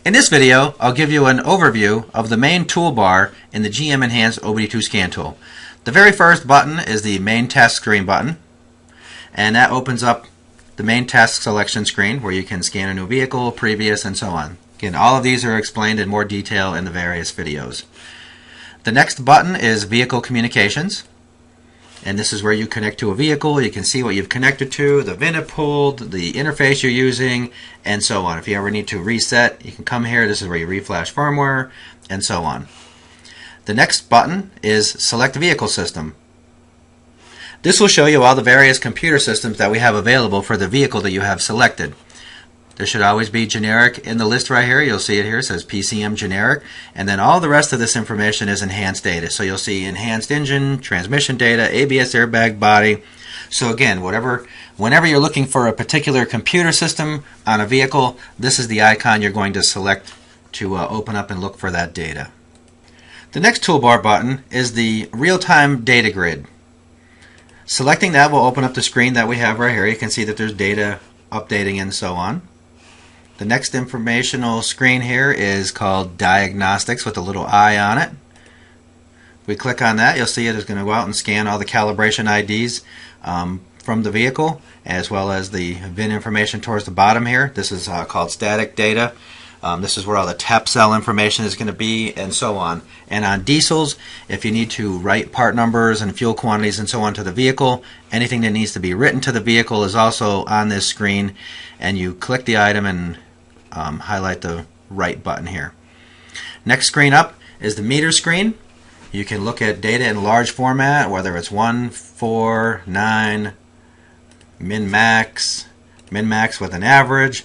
In this video, I'll give you an overview of the main toolbar in the GM Enhanced OBD2 Scan Tool. The very first button is the main task screen button, and that opens up the main task selection screen where you can scan a new vehicle, previous, and so on. Again, all of these are explained in more detail in the various videos. The next button is Vehicle Communications, and this is where you connect to a vehicle. You can see what you've connected to, the VIN it pulled, the interface you're using, and so on. If you ever need to reset, you can come here. This is where you reflash firmware, and so on. The next button is Select Vehicle System. This will show you all the various computer systems that we have available for the vehicle that you have selected. There should always be generic in the list right here. You'll see it here. It says PCM generic. And then all the rest of this information is enhanced data. So you'll see enhanced engine, transmission data, ABS airbag body. So again, whenever you're looking for a particular computer system on a vehicle, this is the icon you're going to select to open up and look for that data. The next toolbar button is the real-time data grid. Selecting that will open up the screen that we have right here. You can see that there's data updating and so on. The next informational screen here is called Diagnostics with a little eye on it. If we click on that, you'll see it is going to go out and scan all the calibration IDs from the vehicle, as well as the VIN information towards the bottom here. This is called static data. This is where all the tap cell information is going to be, and so on. And on diesels, if you need to write part numbers and fuel quantities and so on to the vehicle, anything that needs to be written to the vehicle is also on this screen, and you click the item and highlight the right button here. Next screen up is the meter screen. You can look at data in large format, whether it's 1, 4, 9, min-max with an average,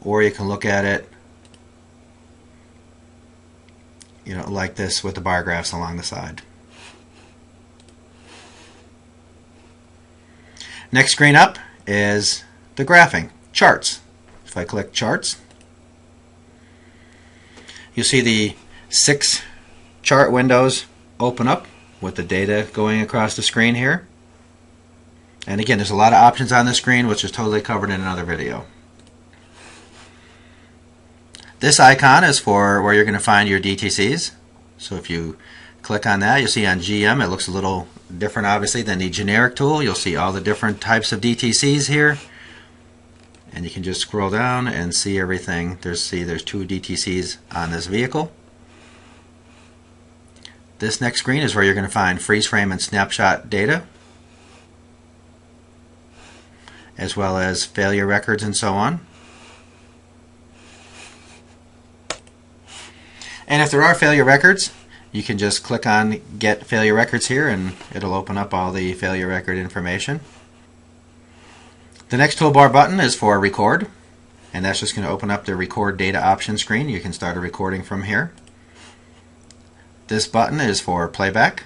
or you can look at it like this with the bar graphs along the side. Next screen up is the graphing, charts. If I click charts, you'll see the 6 chart windows open up with the data going across the screen here. And again, there's a lot of options on the screen, which is totally covered in another video. This icon is for where you're going to find your DTCs. So if you click on that, you'll see on GM it looks a little different obviously than the generic tool. You'll see all the different types of DTCs here. And you can just scroll down and see everything. There's 2 DTCs on this vehicle. This next screen is where you're going to find freeze frame and snapshot data, as well as failure records and so on. And if there are failure records, you can just click on Get Failure Records here, and it'll open up all the failure record information. The next toolbar button is for Record, and that's just going to open up the Record Data option screen. You can start a recording from here. This button is for Playback.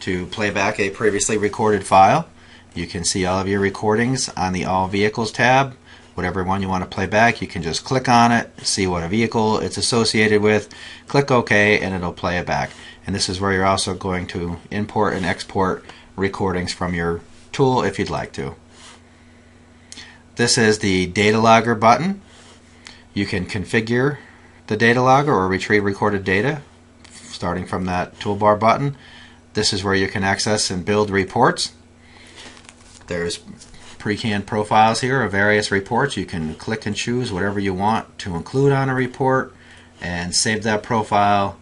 To play back a previously recorded file, you can see all of your recordings on the All Vehicles tab. Whatever one you want to play back, you can just click on it, see what a vehicle it's associated with, click OK, and it'll play it back. And this is where you're also going to import and export recordings from your tool if you'd like to. This is the Data Logger button. You can configure the data logger or retrieve recorded data starting from that toolbar button. This is where you can access and build reports. There's pre-canned profiles here of various reports. You can click and choose whatever you want to include on a report and save that profile,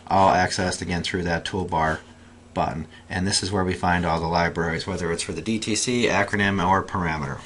all accessed again through that toolbar button. And this is where we find all the libraries, whether it's for the DTC, acronym, or parameter.